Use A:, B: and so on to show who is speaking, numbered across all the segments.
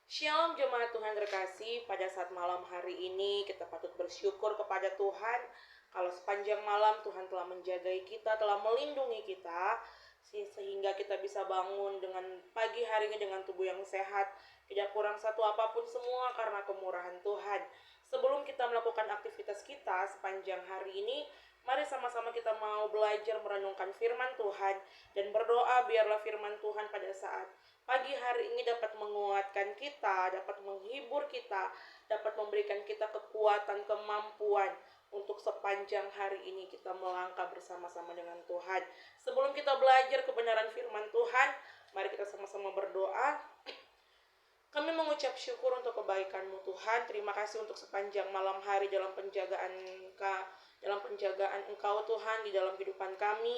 A: Shalom jemaat Tuhan terkasih, pada saat malam hari ini kita patut bersyukur kepada Tuhan kalau sepanjang malam Tuhan telah menjagai kita, telah melindungi kita sehingga kita bisa bangun dengan pagi harinya dengan tubuh yang sehat, tidak kurang satu apapun, semua karena kemurahan Tuhan. Sebelum kita melakukan aktivitas kita sepanjang hari ini, mari sama-sama kita mau belajar merenungkan firman Tuhan dan berdoa biarlah firman Tuhan pada saat pagi hari ini dapat menguatkan kita, dapat menghibur kita, dapat memberikan kita kekuatan, kemampuan untuk sepanjang hari ini kita melangkah bersama-sama dengan Tuhan. Sebelum kita belajar kebenaran firman Tuhan, mari kita sama-sama berdoa. Kami mengucap syukur untuk kebaikan-Mu Tuhan. Terima kasih untuk sepanjang malam hari dalam penjagaan Engkau Tuhan, di dalam kehidupan kami,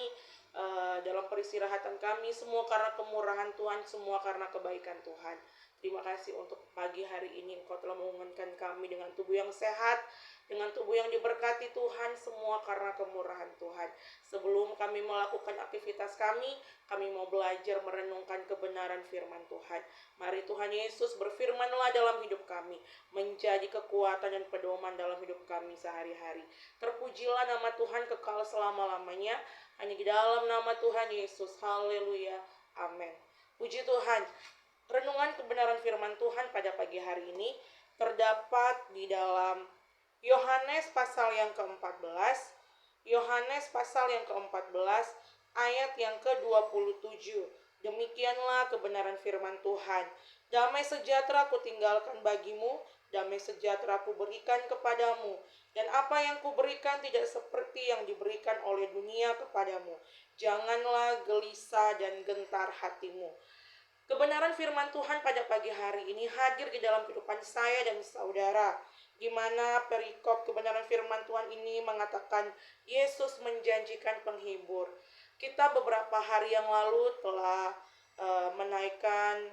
A: dalam peristirahatan kami, semua karena kemurahan Tuhan, semua karena kebaikan Tuhan. Terima kasih untuk pagi hari ini Engkau telah menguatkan kami dengan tubuh yang sehat, dengan tubuh yang diberkati Tuhan, semua karena kemurahan Tuhan. Sebelum kami melakukan aktivitas kami mau belajar merenungkan kebenaran firman Tuhan. Mari Tuhan Yesus berfirmanlah dalam hidup kami, menjadi kekuatan dan pedoman dalam hidup kami sehari-hari. Terpujilah nama Tuhan kekal selama-lamanya, hanya di dalam nama Tuhan Yesus. Haleluya, amin. Puji Tuhan. Renungan kebenaran firman Tuhan pada pagi hari ini terdapat di dalam Yohanes pasal yang ke-14, Yohanes pasal yang ke-14 ayat yang ke-27. Demikianlah kebenaran firman Tuhan. Damai sejahtera kutinggalkan bagimu, damai sejahtera kuberikan kepadamu, dan apa yang kuberikan tidak seperti yang diberikan oleh dunia kepadamu. Janganlah gelisah dan gentar hatimu. Kebenaran firman Tuhan pada pagi hari ini hadir di dalam kehidupan saya dan saudara, di mana perikop kebenaran firman Tuhan ini mengatakan Yesus menjanjikan penghibur. Kita beberapa hari yang lalu telah menaikkan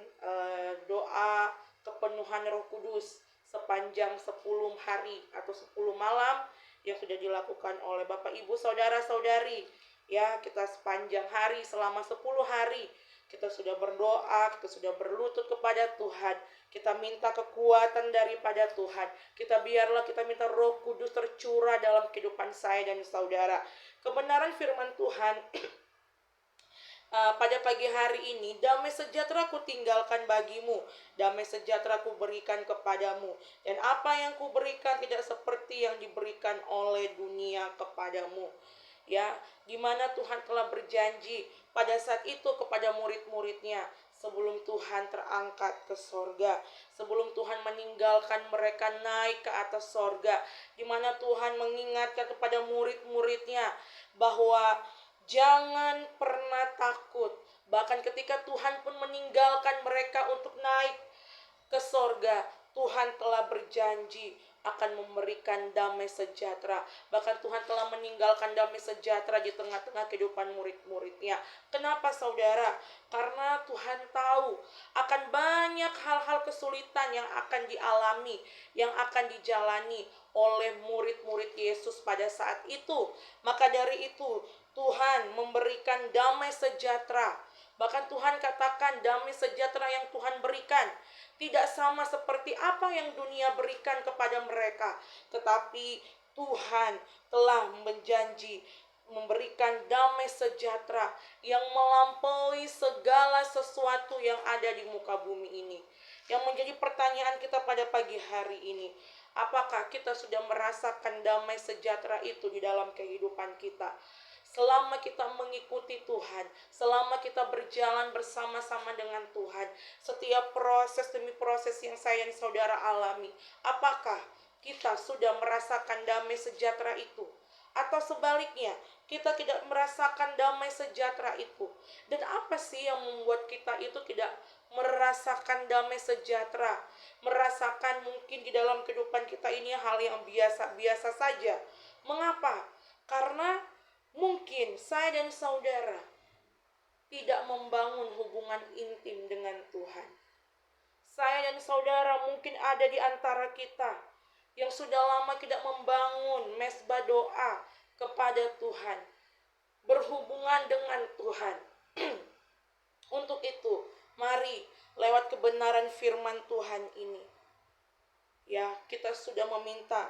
A: doa kepenuhan Roh Kudus sepanjang 10 hari atau 10 malam yang sudah dilakukan oleh Bapak Ibu Saudara-saudari. Ya, kita sepanjang hari selama 10 hari kita sudah berdoa, kita sudah berlutut kepada Tuhan. Kita minta kekuatan daripada Tuhan. Kita minta Roh Kudus tercurah dalam kehidupan saya dan saudara. Kebenaran firman Tuhan pada pagi hari ini, damai sejahtera ku tinggalkan bagimu, damai sejahtera ku berikan kepadamu, dan apa yang ku berikan tidak seperti yang diberikan oleh dunia kepadamu. Ya, di mana Tuhan telah berjanji pada saat itu kepada murid-muridnya sebelum Tuhan terangkat ke sorga, sebelum Tuhan meninggalkan mereka naik ke atas sorga, di mana Tuhan mengingatkan kepada murid-muridnya bahwa jangan pernah takut. Bahkan ketika Tuhan pun meninggalkan mereka untuk naik ke sorga, Tuhan telah berjanji akan memberikan damai sejahtera. Bahkan Tuhan telah meninggalkan damai sejahtera di tengah-tengah kehidupan murid-muridnya. Kenapa saudara? Karena Tuhan tahu akan banyak hal-hal kesulitan yang akan dialami, yang akan dijalani oleh murid-murid Yesus pada saat itu. Maka dari itu Tuhan memberikan damai sejahtera. Bahkan Tuhan katakan damai sejahtera yang Tuhan berikan tidak sama seperti apa yang dunia berikan kepada mereka, tetapi Tuhan telah menjanji memberikan damai sejahtera yang melampaui segala sesuatu yang ada di muka bumi ini. Yang menjadi pertanyaan kita pada pagi hari ini, apakah kita sudah merasakan damai sejahtera itu di dalam kehidupan kita? Selama kita mengikuti Tuhan, selama kita berjalan bersama-sama dengan Tuhan, setiap proses demi proses yang saya dan saudara alami, apakah kita sudah merasakan damai sejahtera itu? Atau sebaliknya, kita tidak merasakan damai sejahtera itu? Dan apa sih yang membuat kita itu tidak merasakan damai sejahtera? Merasakan mungkin di dalam kehidupan kita ini hal yang biasa-biasa saja. Mengapa? Karena mungkin saya dan saudara tidak membangun hubungan intim dengan Tuhan. Saya dan saudara mungkin ada di antara kita yang sudah lama tidak membangun mesbah doa kepada Tuhan, berhubungan dengan Tuhan. Untuk itu, Mari lewat kebenaran firman Tuhan ini, ya, kita sudah meminta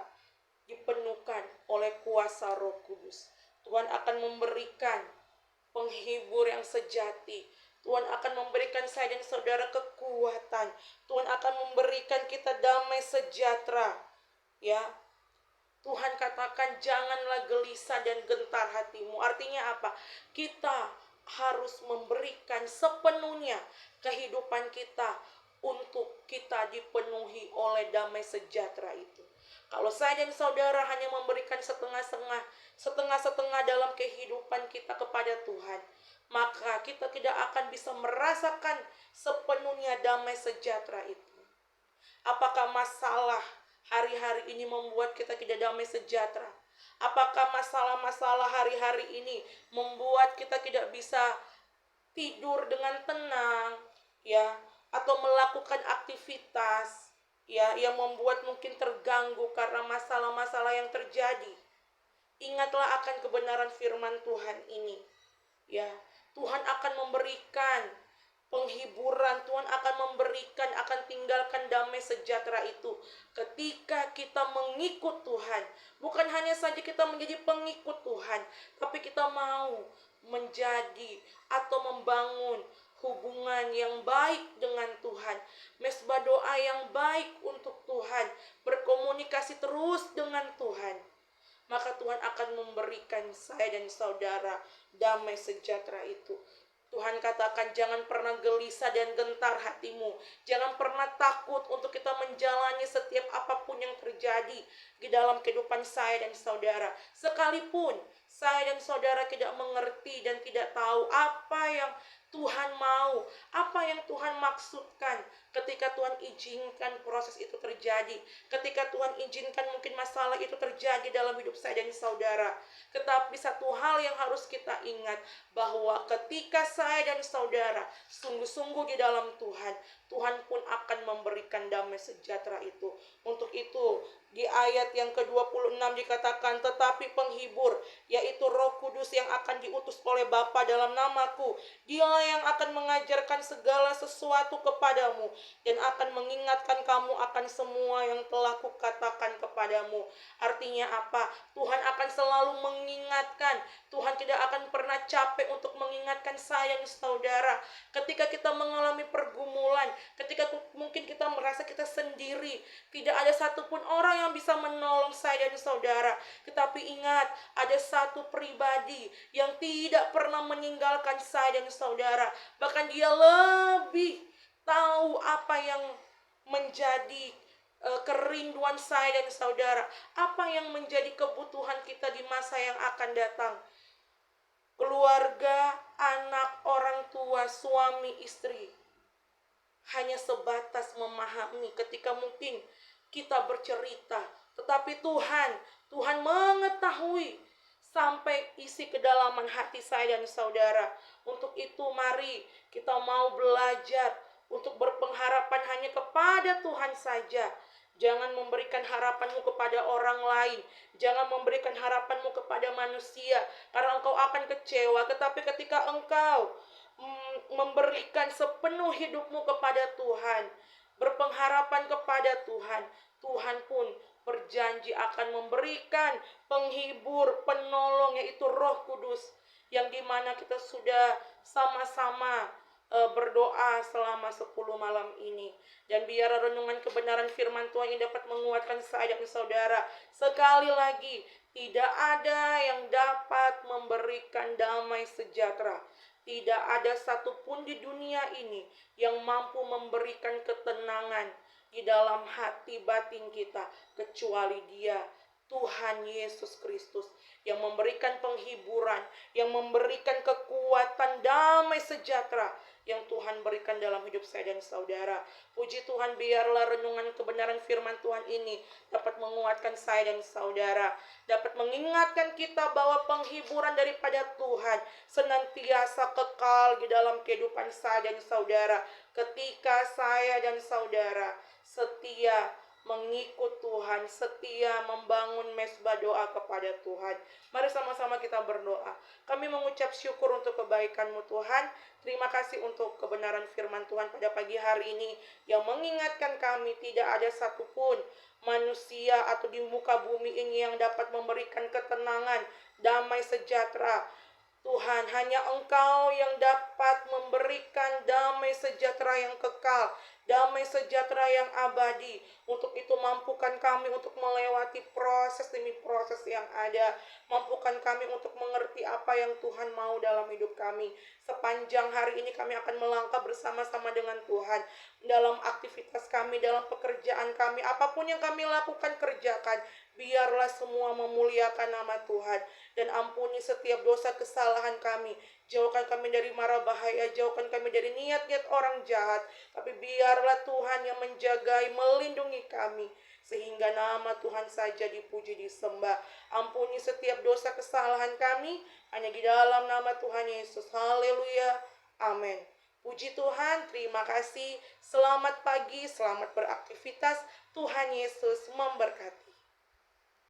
A: dipenuhkan oleh kuasa Roh Kudus. Tuhan akan memberikan penghibur yang sejati. Tuhan akan memberikan saya dan saudara kekuatan. Tuhan akan memberikan kita damai sejahtera. Ya, Tuhan katakan janganlah gelisah dan gentar hatimu. Artinya apa? Kita harus memberikan sepenuhnya kehidupan kita untuk kita dipenuhi oleh damai sejahtera itu. Kalau saya dan saudara hanya memberikan setengah-setengah dalam kehidupan kita kepada Tuhan, maka kita tidak akan bisa merasakan sepenuhnya damai sejahtera itu. Apakah masalah hari-hari ini membuat kita tidak damai sejahtera? Apakah masalah-masalah hari-hari ini membuat kita tidak bisa tidur dengan tenang, ya, atau melakukan aktivitas, ya, yang membuat mungkin terganggu karena masalah-masalah yang terjadi? Ingatlah akan kebenaran firman Tuhan ini, ya. Tuhan akan memberikan penghiburan, Tuhan akan memberikan, akan tinggalkan damai sejahtera itu ketika kita mengikut Tuhan. Bukan hanya saja kita menjadi pengikut Tuhan, tapi kita mau menjadi atau membangun hubungan yang baik dengan Tuhan, mesbah doa yang baik untuk Tuhan, berkomunikasi terus dengan Tuhan. Maka Tuhan akan memberikan saya dan saudara damai sejahtera itu. Tuhan katakan jangan pernah gelisah dan gentar hatimu. Jangan pernah takut untuk kita menjalani setiap apapun yang terjadi di dalam kehidupan saya dan saudara. Sekalipun saya dan saudara tidak mengerti dan tidak tahu apa yang Tuhan mau, apa yang Tuhan maksudkan ketika Tuhan izinkan proses itu terjadi, ketika Tuhan izinkan mungkin masalah itu terjadi dalam hidup saya dan saudara. Tetapi satu hal yang harus kita ingat, bahwa ketika saya dan saudara sungguh-sungguh di dalam Tuhan, Tuhan pun akan memberikan damai sejahtera itu. Untuk itu di ayat yang ke-26 dikatakan, tetapi penghibur, yaitu Roh Kudus yang akan diutus oleh Bapa dalam namaku, Dialah yang akan mengajarkan segala sesuatu kepadamu dan akan mengingatkan kamu akan semua yang telah kukatakan kepadamu. Artinya apa? Tuhan akan selalu mengingatkan. Tuhan tidak akan pernah capek untuk mengingatkan saya dan saudara. Ketika kita mengalami pergumulan, ketika mungkin kita merasa kita sendiri, tidak ada satupun orang yang bisa menolong saya dan saudara. Tetapi ingat, ada satu pribadi yang tidak pernah meninggalkan saya dan saudara. Bahkan dia lebih tahu apa yang menjadi kerinduan saya dan saudara, apa yang menjadi kebutuhan kita di masa yang akan datang. Keluarga, anak, orang tua, suami, istri hanya sebatas memahami ketika mungkin kita bercerita, tetapi Tuhan mengetahui sampai isi kedalaman hati saya dan saudara. Untuk itu mari kita mau belajar untuk berpengharapan hanya kepada Tuhan saja. Jangan memberikan harapanmu kepada orang lain. Jangan memberikan harapanmu kepada manusia, karena engkau akan kecewa. Tetapi ketika engkau memberikan sepenuh hidupmu kepada Tuhan, berpengharapan kepada Tuhan, Tuhan pun berjanji akan memberikan penghibur, penolong, yaitu Roh Kudus, yang dimana kita sudah sama-sama berdoa selama 10 malam ini. Dan biar renungan kebenaran firman Tuhan yang dapat menguatkan saya dan saudara. Sekali lagi, tidak ada yang dapat memberikan damai sejahtera. Tidak ada satupun di dunia ini yang mampu memberikan ketenangan di dalam hati batin kita, kecuali Dia, Tuhan Yesus Kristus, yang memberikan penghiburan, yang memberikan kekuatan, damai sejahtera yang Tuhan berikan dalam hidup saya dan saudara. Puji Tuhan, biarlah renungan kebenaran firman Tuhan ini dapat menguatkan saya dan saudara, dapat mengingatkan kita bahwa penghiburan daripada Tuhan senantiasa kekal di dalam kehidupan saya dan saudara, ketika saya dan saudara setia mengikut Tuhan, setia membangun mesbah doa kepada Tuhan. Mari sama-sama kita berdoa. Kami mengucap syukur untuk kebaikan-Mu Tuhan. Terima kasih untuk kebenaran firman Tuhan pada pagi hari ini yang mengingatkan kami tidak ada satupun manusia atau di muka bumi ini yang dapat memberikan ketenangan, damai sejahtera. Tuhan, hanya Engkau yang dapat memberikan damai sejahtera yang kekal, damai sejahtera yang abadi. Untuk itu mampukan kami untuk melewati proses demi proses yang ada. Mampukan kami untuk mengerti apa yang Tuhan mau dalam hidup kami. Sepanjang hari ini kami akan melangkah bersama-sama dengan Tuhan. Dalam aktivitas kami, dalam pekerjaan kami, apapun yang kami lakukan, kerjakan. Biarlah semua memuliakan nama Tuhan. Dan ampuni setiap dosa kesalahan kami. Jauhkan kami dari mara bahaya, jauhkan kami dari niat-niat orang jahat. Tapi biarlah Tuhan yang menjagai, melindungi kami. Sehingga nama Tuhan saja dipuji, disembah. Ampuni setiap dosa kesalahan kami. Hanya di dalam nama Tuhan Yesus. Haleluya. Amin. Puji Tuhan, terima kasih. Selamat pagi, selamat beraktivitas. Tuhan Yesus memberkati.